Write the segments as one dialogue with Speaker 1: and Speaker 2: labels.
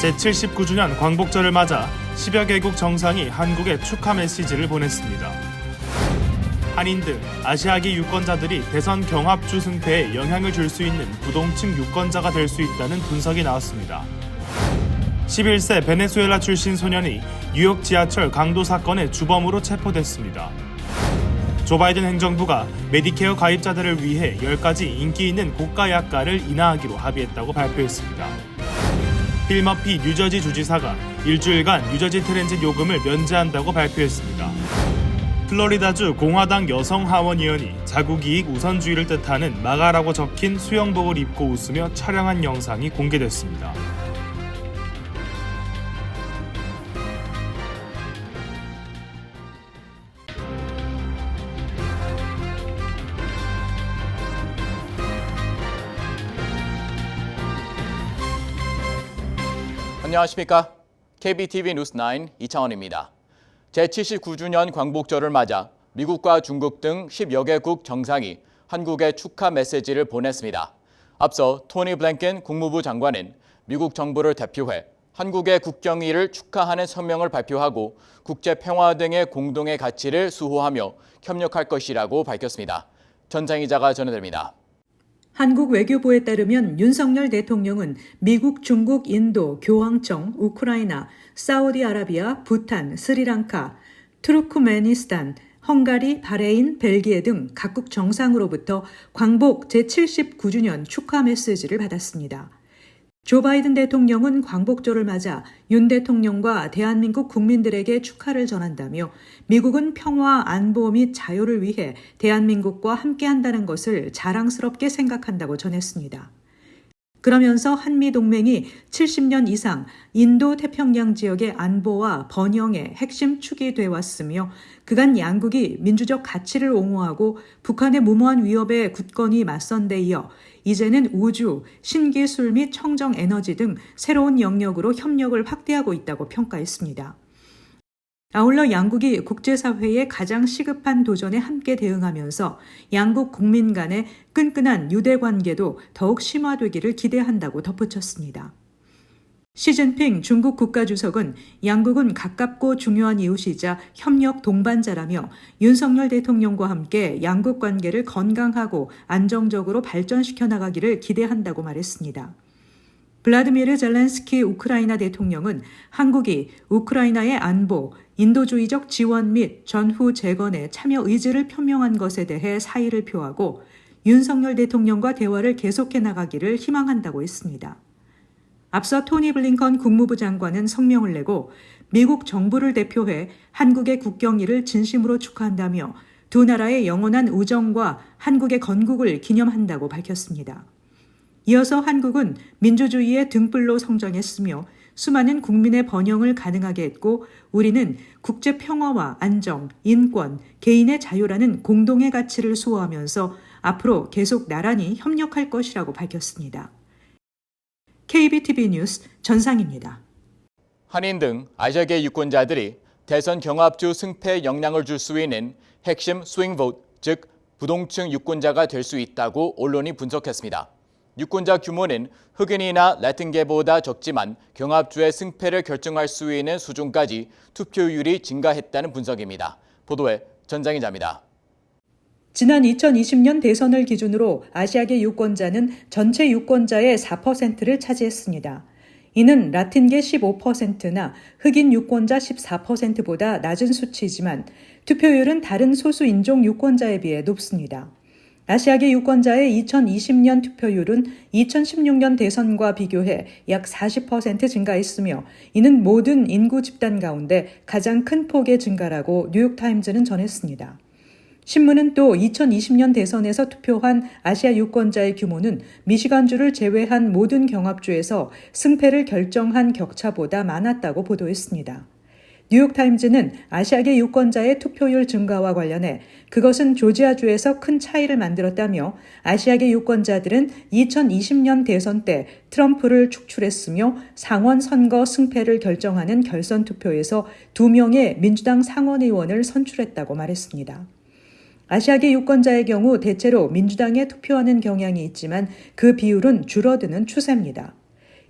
Speaker 1: 제79주년 광복절을 맞아 10여 개국 정상이 한국에 축하 메시지를 보냈습니다. 한인 등 아시아계 유권자들이 대선 경합주 승패에 영향을 줄 수 있는 부동층 유권자가 될 수 있다는 분석이 나왔습니다. 11세 베네수엘라 출신 소년이 뉴욕 지하철 강도 사건의 주범으로 체포됐습니다. 조 바이든 행정부가 메디케어 가입자들을 위해 10가지 인기 있는 고가 약가를 인하하기로 합의했다고 발표했습니다. 필 머피 뉴저지 주지사가 일주일간 뉴저지 트랜짓 요금을 면제한다고 발표했습니다. 플로리다주 공화당 여성 하원의원이 자국이익 우선주의를 뜻하는 마가라고 적힌 수영복을 입고 웃으며 촬영한 영상이 공개됐습니다.
Speaker 2: 안녕하십니까? KBTV 뉴스9 이창원입니다. 제79주년 광복절을 맞아 미국과 중국 등 10여 개국 정상이 한국에 축하 메시지를 보냈습니다. 앞서 토니 블랭켄 국무부 장관은 미국 정부를 대표해 한국의 국경일을 축하하는 성명을 발표하고 국제 평화 등의 공동의 가치를 수호하며 협력할 것이라고 밝혔습니다. 전장희 기자가 전해드립니다.
Speaker 3: 한국 외교부에 따르면 윤석열 대통령은 미국, 중국, 인도, 교황청, 우크라이나, 사우디아라비아, 부탄, 스리랑카, 투르크메니스탄, 헝가리, 바레인, 벨기에 등 각국 정상으로부터 광복 제79주년 축하 메시지를 받았습니다. 조 바이든 대통령은 광복절을 맞아 윤 대통령과 대한민국 국민들에게 축하를 전한다며 미국은 평화, 안보 및 자유를 위해 대한민국과 함께한다는 것을 자랑스럽게 생각한다고 전했습니다. 그러면서 한미동맹이 70년 이상 인도-태평양 지역의 안보와 번영의 핵심 축이 되어 왔으며 그간 양국이 민주적 가치를 옹호하고 북한의 무모한 위협에 굳건히 맞선 데 이어 이제는 우주, 신기술 및 청정에너지 등 새로운 영역으로 협력을 확대하고 있다고 평가했습니다. 아울러 양국이 국제사회의 가장 시급한 도전에 함께 대응하면서 양국 국민 간의 끈끈한 유대관계도 더욱 심화되기를 기대한다고 덧붙였습니다. 시진핑 중국 국가주석은 양국은 가깝고 중요한 이웃이자 협력 동반자라며 윤석열 대통령과 함께 양국 관계를 건강하고 안정적으로 발전시켜 나가기를 기대한다고 말했습니다. 블라디미르 젤렌스키 우크라이나 대통령은 한국이 우크라이나의 안보, 인도주의적 지원 및 전후 재건에 참여 의지를 표명한 것에 대해 사의를 표하고 윤석열 대통령과 대화를 계속해 나가기를 희망한다고 했습니다. 앞서 토니 블링컨 국무부 장관은 성명을 내고 미국 정부를 대표해 한국의 국경일을 진심으로 축하한다며 두 나라의 영원한 우정과 한국의 건국을 기념한다고 밝혔습니다. 이어서 한국은 민주주의의 등불로 성장했으며 수많은 국민의 번영을 가능하게 했고 우리는 국제 평화와 안정, 인권, 개인의 자유라는 공동의 가치를 수호하면서 앞으로 계속 나란히 협력할 것이라고 밝혔습니다. KBTV 뉴스 전상입니다.
Speaker 2: 한인 등 아시아계 유권자들이 대선 경합주 승패에 영향을 줄 수 있는 핵심 스윙 보트, 즉 부동층 유권자가 될 수 있다고 언론이 분석했습니다. 유권자 규모는 흑인이나 라틴계보다 적지만 경합주의 승패를 결정할 수 있는 수준까지 투표율이 증가했다는 분석입니다. 보도에 전장희 기자입니다.
Speaker 3: 지난 2020년 대선을 기준으로 아시아계 유권자는 전체 유권자의 4%를 차지했습니다. 이는 라틴계 15%나 흑인 유권자 14%보다 낮은 수치이지만 투표율은 다른 소수 인종 유권자에 비해 높습니다. 아시아계 유권자의 2020년 투표율은 2016년 대선과 비교해 약 40% 증가했으며 이는 모든 인구 집단 가운데 가장 큰 폭의 증가라고 뉴욕타임즈는 전했습니다. 신문은 또 2020년 대선에서 투표한 아시아 유권자의 규모는 미시간주를 제외한 모든 경합주에서 승패를 결정한 격차보다 많았다고 보도했습니다. 뉴욕타임즈는 아시아계 유권자의 투표율 증가와 관련해 그것은 조지아주에서 큰 차이를 만들었다며 아시아계 유권자들은 2020년 대선 때 트럼프를 축출했으며 상원 선거 승패를 결정하는 결선 투표에서 2명의 민주당 상원의원을 선출했다고 말했습니다. 아시아계 유권자의 경우 대체로 민주당에 투표하는 경향이 있지만 그 비율은 줄어드는 추세입니다.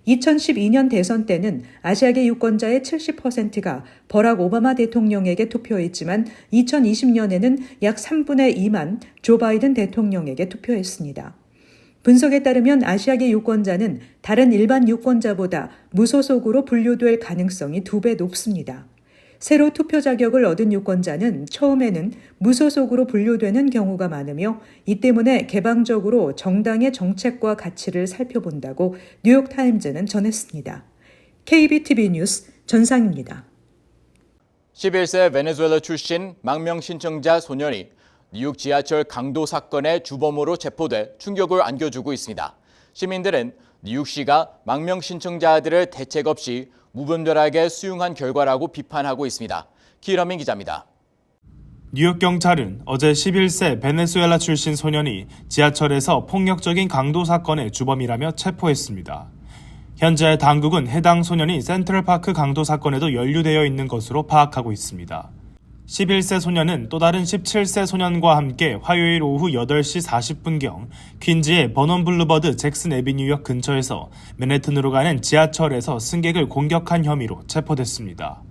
Speaker 3: 2012년 대선 때는 아시아계 유권자의 70%가 버락 오바마 대통령에게 투표했지만 2020년에는 약 3분의 2만 조 바이든 대통령에게 투표했습니다. 분석에 따르면 아시아계 유권자는 다른 일반 유권자보다 무소속으로 분류될 가능성이 2배 높습니다. 새로 투표 자격을 얻은 유권자는 처음에는 무소속으로 분류되는 경우가 많으며 이 때문에 개방적으로 정당의 정책과 가치를 살펴본다고 뉴욕타임즈는 전했습니다. KBTV 뉴스 전상입니다.
Speaker 2: 11세 베네수엘라 출신 망명 신청자 소년이 뉴욕 지하철 강도 사건의 주범으로 체포돼 충격을 안겨주고 있습니다. 시민들은 뉴욕시가 망명 신청자들을 대책 없이 무분별하게 수용한 결과라고 비판하고 있습니다. 기러민 기자입니다.
Speaker 1: 뉴욕 경찰은 어제 11세 베네수엘라 출신 소년이 지하철에서 폭력적인 강도 사건의 주범이라며 체포했습니다. 현재 당국은 해당 소년이 센트럴파크 강도 사건에도 연루되어 있는 것으로 파악하고 있습니다. 11세 소년은 또 다른 17세 소년과 함께 화요일 오후 8시 40분경 퀸즈의 버논 블루버드 잭슨 애비뉴역 근처에서 맨해튼으로 가는 지하철에서 승객을 공격한 혐의로 체포됐습니다.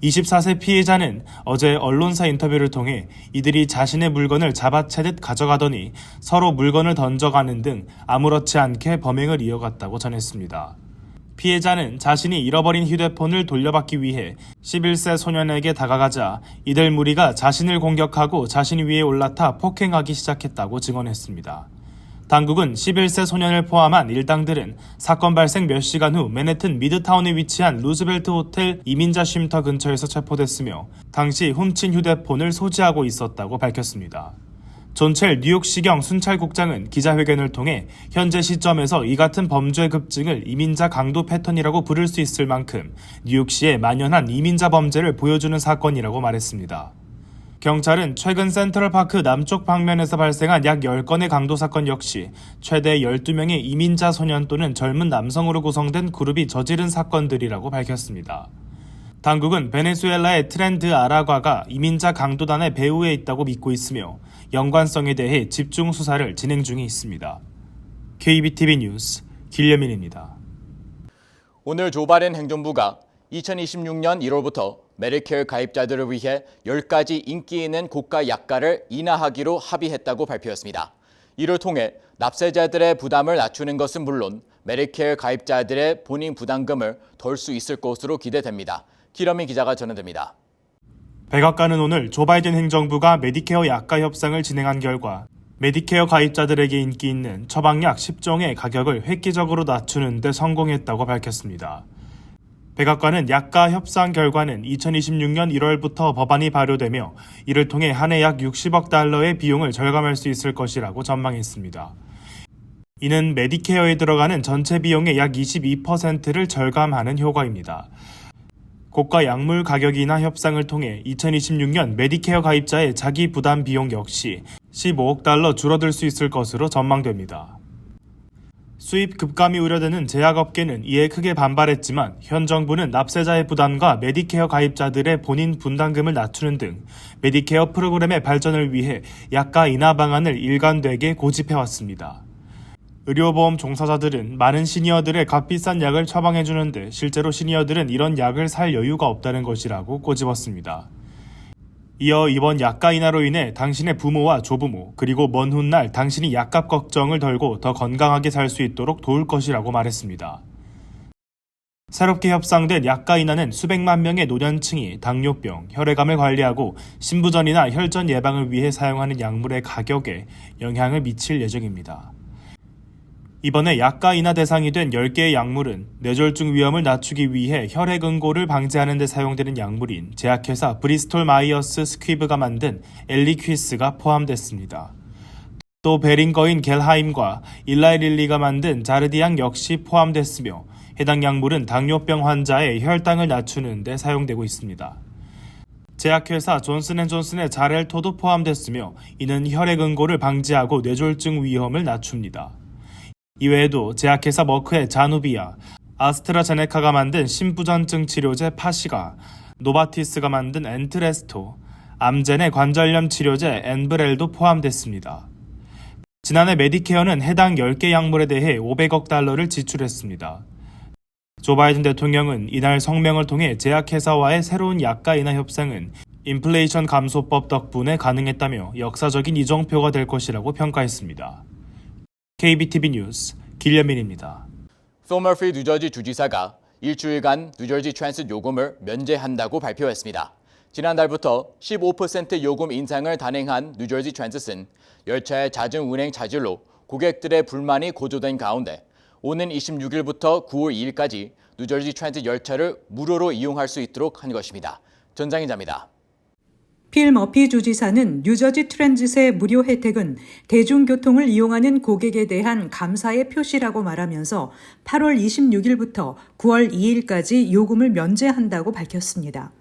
Speaker 1: 24세 피해자는 어제 언론사 인터뷰를 통해 이들이 자신의 물건을 잡아채듯 가져가더니 서로 물건을 던져가는 등 아무렇지 않게 범행을 이어갔다고 전했습니다. 피해자는 자신이 잃어버린 휴대폰을 돌려받기 위해 11세 소년에게 다가가자 이들 무리가 자신을 공격하고 자신 위에 올라타 폭행하기 시작했다고 증언했습니다. 당국은 11세 소년을 포함한 일당들은 사건 발생 몇 시간 후 맨해튼 미드타운에 위치한 루즈벨트 호텔 이민자 쉼터 근처에서 체포됐으며 당시 훔친 휴대폰을 소지하고 있었다고 밝혔습니다. 존첼 뉴욕시경 순찰국장은 기자회견을 통해 현재 시점에서 이 같은 범죄 급증을 이민자 강도 패턴이라고 부를 수 있을 만큼 뉴욕시의 만연한 이민자 범죄를 보여주는 사건이라고 말했습니다. 경찰은 최근 센트럴파크 남쪽 방면에서 발생한 약 10건의 강도 사건 역시 최대 12명의 이민자 소년 또는 젊은 남성으로 구성된 그룹이 저지른 사건들이라고 밝혔습니다. 당국은 베네수엘라의 트렌드 아라과가 이민자 강도단의 배후에 있다고 믿고 있으며 연관성에 대해 집중 수사를 진행 중에 있습니다. KBTV 뉴스 길려민입니다.
Speaker 2: 오늘 조 바이든 행정부가 2026년 1월부터 메디케어 가입자들을 위해 10가지 인기 있는 고가 약가를 인하하기로 합의했다고 발표했습니다. 이를 통해 납세자들의 부담을 낮추는 것은 물론 메디케어 가입자들의 본인 부담금을 덜 수 있을 것으로 기대됩니다. 기러민 기자가 전해드립니다.
Speaker 1: 백악관은 오늘 조 바이든 행정부가 메디케어 약가 협상을 진행한 결과 메디케어 가입자들에게 인기 있는 처방약 10종의 가격을 획기적으로 낮추는 데 성공했다고 밝혔습니다. 백악관은 약가 협상 결과는 2026년 1월부터 법안이 발효되며 이를 통해 한 해 약 60억 달러의 비용을 절감할 수 있을 것이라고 전망했습니다. 이는 메디케어에 들어가는 전체 비용의 약 22%를 절감하는 효과입니다. 고가 약물 가격 인하 협상을 통해 2026년 메디케어 가입자의 자기 부담 비용 역시 15억 달러 줄어들 수 있을 것으로 전망됩니다. 수입 급감이 우려되는 제약업계는 이에 크게 반발했지만 현 정부는 납세자의 부담과 메디케어 가입자들의 본인 분담금을 낮추는 등 메디케어 프로그램의 발전을 위해 약가 인하 방안을 일관되게 고집해왔습니다. 의료보험 종사자들은 많은 시니어들의 값비싼 약을 처방해주는데 실제로 시니어들은 이런 약을 살 여유가 없다는 것이라고 꼬집었습니다. 이어 이번 약가 인하로 인해 당신의 부모와 조부모 그리고 먼 훗날 당신이 약값 걱정을 덜고 더 건강하게 살 수 있도록 도울 것이라고 말했습니다. 새롭게 협상된 약가 인하는 수백만 명의 노년층이 당뇨병, 혈액암을 관리하고 신부전이나 혈전 예방을 위해 사용하는 약물의 가격에 영향을 미칠 예정입니다. 이번에 약가 인하 대상이 된 10개의 약물은 뇌졸중 위험을 낮추기 위해 혈액 응고를 방지하는 데 사용되는 약물인 제약회사 브리스톨 마이어스 스퀴브가 만든 엘리퀴스가 포함됐습니다. 또 베링거인 겔하임과 일라이 릴리가 만든 자르디앙 역시 포함됐으며 해당 약물은 당뇨병 환자의 혈당을 낮추는 데 사용되고 있습니다. 제약회사 존슨앤존슨의 자렐토도 포함됐으며 이는 혈액 응고를 방지하고 뇌졸중 위험을 낮춥니다. 이외에도 제약회사 머크의 자누비아, 아스트라제네카가 만든 심부전증 치료제 파시가, 노바티스가 만든 엔트레스토, 암젠의 관절염 치료제 엔브렐도 포함됐습니다. 지난해 메디케어는 해당 10개 약물에 대해 500억 달러를 지출했습니다. 조 바이든 대통령은 이날 성명을 통해 제약회사와의 새로운 약가 인하 협상은 인플레이션 감소법 덕분에 가능했다며 역사적인 이정표가 될 것이라고 평가했습니다. KBTV 뉴스 길려민입니다.
Speaker 2: 필 머피 뉴저지 주지사가 일주일간 뉴저지 트랜sit 요금을 면제한다고 발표했습니다. 지난달부터 15% 요금 인상을 단행한 뉴저지 트랜싯은 열차의 잦은 운행 차질로 고객들의 불만이 고조된 가운데 오는 26일부터 9월 2일까지 뉴저지 트랜sit 열차를 무료로 이용할 수 있도록 한 것입니다. 전장 기자입니다.
Speaker 3: 필 머피 주지사는 뉴저지 트랜짓의 무료 혜택은 대중교통을 이용하는 고객에 대한 감사의 표시라고 말하면서 8월 26일부터 9월 2일까지 요금을 면제한다고 밝혔습니다.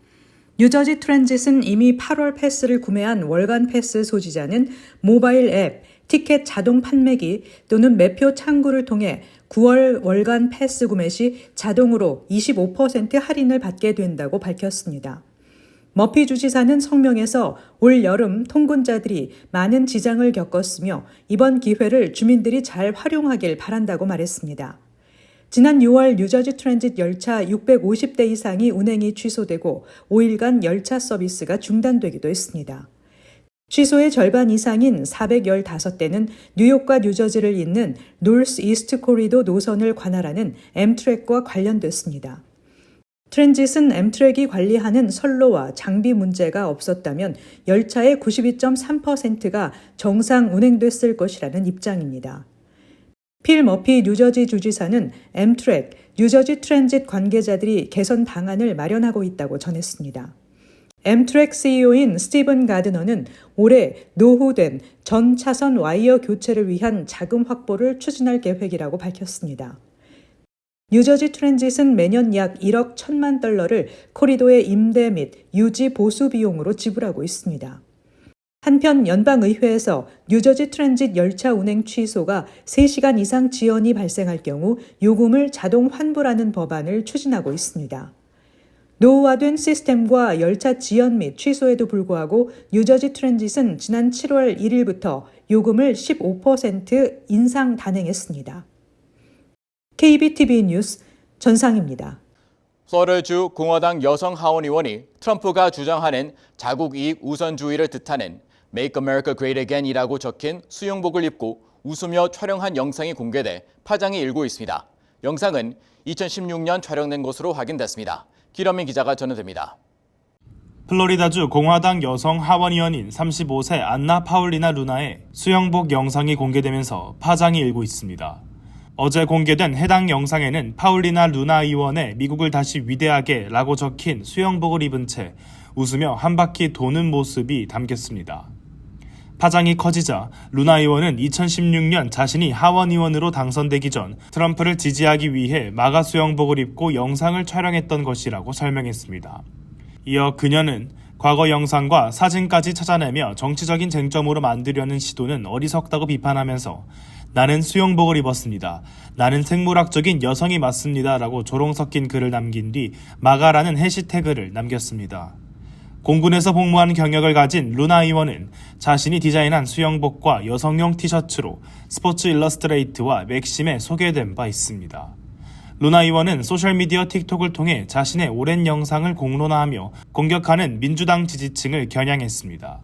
Speaker 3: 뉴저지 트랜짓은 이미 8월 패스를 구매한 월간 패스 소지자는 모바일 앱, 티켓 자동 판매기 또는 매표 창구를 통해 9월 월간 패스 구매 시 자동으로 25% 할인을 받게 된다고 밝혔습니다. 머피 주지사는 성명에서 올 여름 통근자들이 많은 지장을 겪었으며 이번 기회를 주민들이 잘 활용하길 바란다고 말했습니다. 지난 6월 뉴저지 트랜짓 열차 650대 이상이 운행이 취소되고 5일간 열차 서비스가 중단되기도 했습니다. 취소의 절반 이상인 415대는 뉴욕과 뉴저지를 잇는 노스 이스트 코리도 노선을 관할하는 엠트랙과 관련됐습니다. 트랜짓은 엠트랙이 관리하는 선로와 장비 문제가 없었다면 열차의 92.3%가 정상 운행됐을 것이라는 입장입니다. 필 머피 뉴저지 주지사는 엠트랙, 뉴저지 트랜짓 관계자들이 개선 방안을 마련하고 있다고 전했습니다. 엠트랙 CEO인 스티븐 가드너는 올해 노후된 전 차선 와이어 교체를 위한 자금 확보를 추진할 계획이라고 밝혔습니다. 뉴저지 트랜짓은 매년 약 1억 1천만 달러를 코리도의 임대 및 유지 보수 비용으로 지불하고 있습니다. 한편 연방의회에서 뉴저지 트랜짓 열차 운행 취소가 3시간 이상 지연이 발생할 경우 요금을 자동 환불하는 법안을 추진하고 있습니다. 노후화된 시스템과 열차 지연 및 취소에도 불구하고 뉴저지 트랜짓은 지난 7월 1일부터 요금을 15% 인상 단행했습니다. KBTV 뉴스 전상입니다.
Speaker 2: 플로리다주 공화당 여성 하원의원이 트럼프가 주장하는 자국 이익 우선주의를 뜻하는 Make America Great Again이라고 적힌 수영복을 입고 웃으며 촬영한 영상이 공개돼 파장이 일고 있습니다. 영상은 2016년 촬영된 것으로 확인됐습니다. 기러민 기자가 전해드립니다.
Speaker 1: 플로리다주 공화당 여성 하원의원인 35세 안나 파울리나 루나의 수영복 영상이 공개되면서 파장이 일고 있습니다. 어제 공개된 해당 영상에는 파울리나 루나 의원의 미국을 다시 위대하게 라고 적힌 수영복을 입은 채 웃으며 한 바퀴 도는 모습이 담겼습니다. 파장이 커지자 루나 의원은 2016년 자신이 하원 의원으로 당선되기 전 트럼프를 지지하기 위해 마가 수영복을 입고 영상을 촬영했던 것이라고 설명했습니다. 이어 그녀는 과거 영상과 사진까지 찾아내며 정치적인 쟁점으로 만들려는 시도는 어리석다고 비판하면서 나는 수영복을 입었습니다. 나는 생물학적인 여성이 맞습니다. 라고 조롱 섞인 글을 남긴 뒤 마가라는 해시태그를 남겼습니다. 공군에서 복무한 경력을 가진 루나 의원은 자신이 디자인한 수영복과 여성용 티셔츠로 스포츠 일러스트레이트와 맥심에 소개된 바 있습니다. 루나 의원은 소셜미디어 틱톡을 통해 자신의 오랜 영상을 공론화하며 공격하는 민주당 지지층을 겨냥했습니다.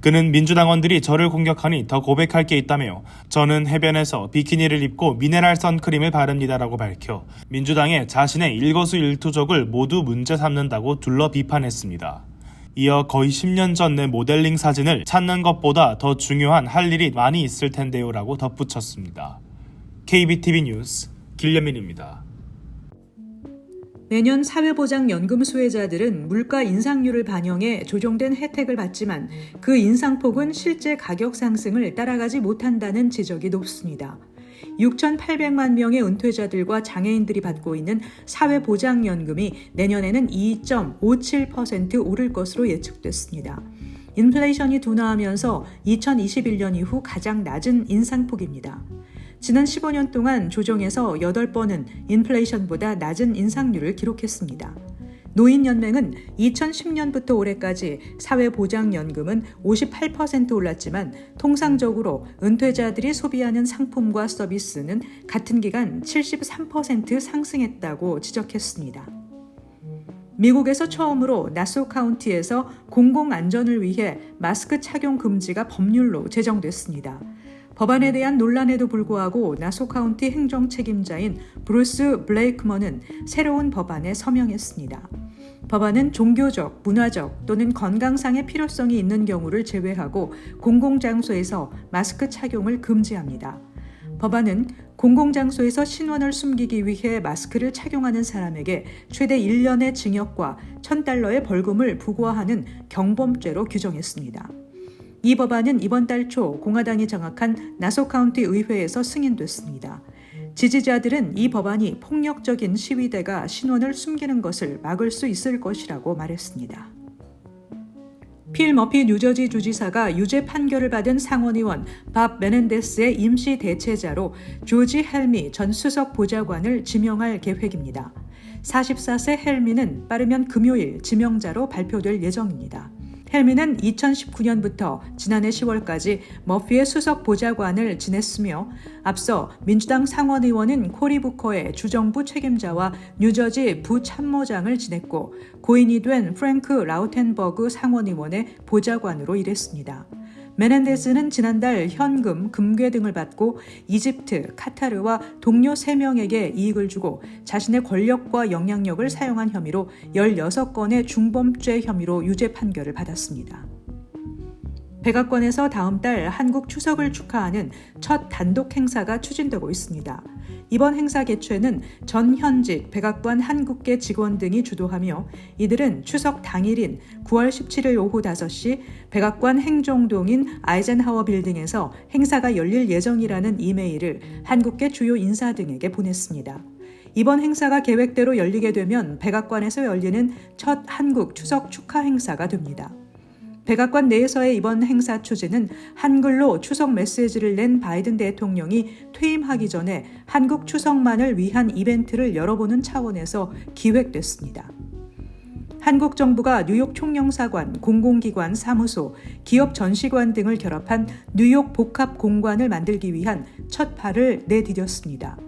Speaker 1: 그는 민주당원들이 저를 공격하니 더 고백할 게 있다며 저는 해변에서 비키니를 입고 미네랄 선크림을 바릅니다라고 밝혀 민주당의 자신의 일거수일투족을 모두 문제 삼는다고 둘러 비판했습니다. 이어 거의 10년 전 내 모델링 사진을 찾는 것보다 더 중요한 할 일이 많이 있을 텐데요 라고 덧붙였습니다. KBTV 뉴스 길려민입니다.
Speaker 3: 내년 사회보장연금 수혜자들은 물가 인상률을 반영해 조정된 혜택을 받지만 그 인상폭은 실제 가격 상승을 따라가지 못한다는 지적이 높습니다. 6,800만 명의 은퇴자들과 장애인들이 받고 있는 사회보장연금이 내년에는 2.57% 오를 것으로 예측됐습니다. 인플레이션이 둔화하면서 2021년 이후 가장 낮은 인상폭입니다. 지난 15년 동안 조정에서 8번은 인플레이션보다 낮은 인상률을 기록했습니다. 노인연맹은 2010년부터 올해까지 사회보장연금은 58% 올랐지만 통상적으로 은퇴자들이 소비하는 상품과 서비스는 같은 기간 73% 상승했다고 지적했습니다. 미국에서 처음으로 나소 카운티에서 공공안전을 위해 마스크 착용 금지가 법률로 제정됐습니다. 법안에 대한 논란에도 불구하고 나소 카운티 행정 책임자인 브루스 블레이크먼은 새로운 법안에 서명했습니다. 법안은 종교적, 문화적 또는 건강상의 필요성이 있는 경우를 제외하고 공공장소에서 마스크 착용을 금지합니다. 법안은 공공장소에서 신원을 숨기기 위해 마스크를 착용하는 사람에게 최대 1년의 징역과 $1,000의 벌금을 부과하는 경범죄로 규정했습니다. 이 법안은 이번 달 초 공화당이 장악한 나소 카운티 의회에서 승인됐습니다. 지지자들은 이 법안이 폭력적인 시위대가 신원을 숨기는 것을 막을 수 있을 것이라고 말했습니다. 필 머피 뉴저지 주지사가 유죄 판결을 받은 상원의원 밥 메넨데스의 임시 대체자로 조지 헬미 전 수석 보좌관을 지명할 계획입니다. 44세 헬미는 빠르면 금요일 지명자로 발표될 예정입니다. 헬미는 2019년부터 지난해 10월까지 머피의 수석 보좌관을 지냈으며 앞서 민주당 상원의원인 코리 부커의 주정부 책임자와 뉴저지 부참모장을 지냈고 고인이 된 프랭크 라우텐버그 상원의원의 보좌관으로 일했습니다. 메넨데스는 지난달 현금, 금괴 등을 받고 이집트, 카타르와 동료 3명에게 이익을 주고 자신의 권력과 영향력을 사용한 혐의로 16건의 중범죄 혐의로 유죄 판결을 받았습니다. 백악관에서 다음 달 한국 추석을 축하하는 첫 단독 행사가 추진되고 있습니다. 이번 행사 개최는 전 현직 백악관 한국계 직원 등이 주도하며 이들은 추석 당일인 9월 17일 오후 5시 백악관 행정동인 아이젠하워 빌딩에서 행사가 열릴 예정이라는 이메일을 한국계 주요 인사 등에게 보냈습니다. 이번 행사가 계획대로 열리게 되면 백악관에서 열리는 첫 한국 추석 축하 행사가 됩니다. 백악관 내에서의 이번 행사 추진은 한글로 추석 메시지를 낸 바이든 대통령이 퇴임하기 전에 한국 추석만을 위한 이벤트를 열어보는 차원에서 기획됐습니다. 한국 정부가 뉴욕 총영사관, 공공기관, 사무소, 기업 전시관 등을 결합한 뉴욕 복합 공관을 만들기 위한 첫 발을 내디뎠습니다.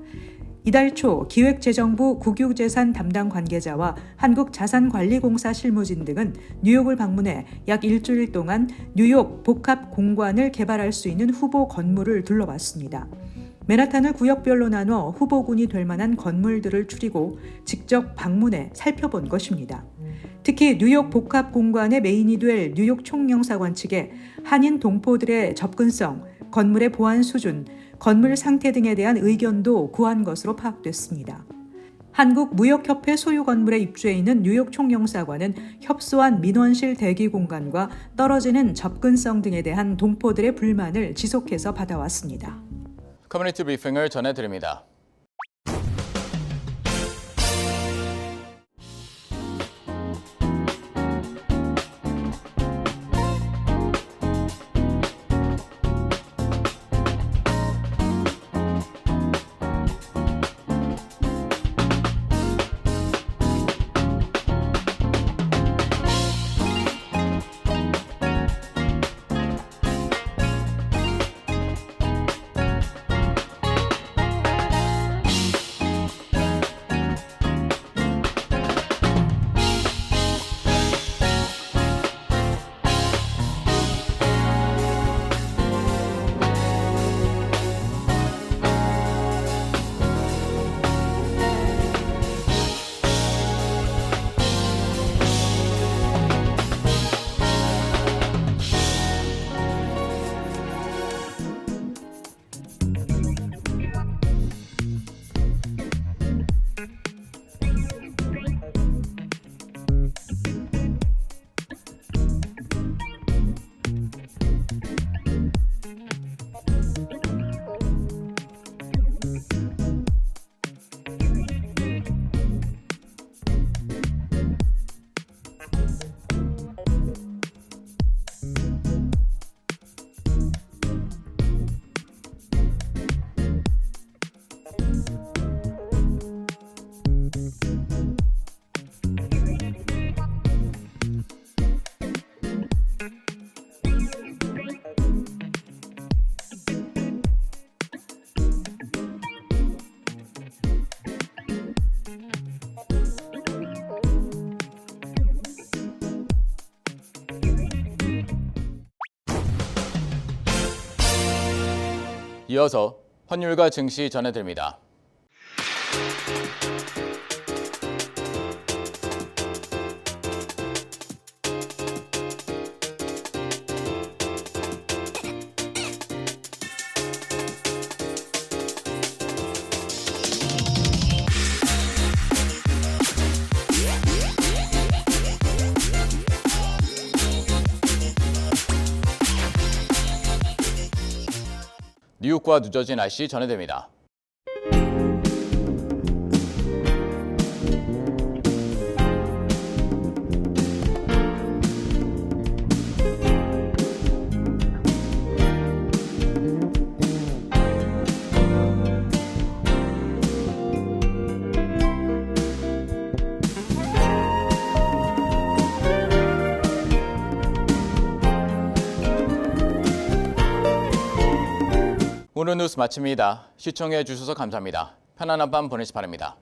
Speaker 3: 이달 초 기획재정부 국유재산 담당 관계자와 한국자산관리공사 실무진 등은 뉴욕을 방문해 약 일주일 동안 뉴욕 복합공관을 개발할 수 있는 후보 건물을 둘러봤습니다. 맨하탄을 구역별로 나눠 후보군이 될 만한 건물들을 추리고 직접 방문해 살펴본 것입니다. 특히 뉴욕 복합공관의 메인이 될 뉴욕 총영사관 측에 한인 동포들의 접근성, 건물의 보안 수준, 건물 상태 등에 대한 의견도 구한 것으로 파악됐습니다. 한국무역협회 소유 건물에 입주해 있는 뉴욕 총영사관은 협소한 민원실 대기 공간과 떨어지는 접근성 등에 대한 동포들의 불만을 지속해서 받아왔습니다.
Speaker 2: 커뮤니티 브리핑을 전해드립니다. 이어서 환율과 증시 전해드립니다. 뉴욕과 뉴저지 날씨 전해드립니다. 오늘 뉴스 마칩니다. 시청해 주셔서 감사합니다. 편안한 밤 보내시 바랍니다.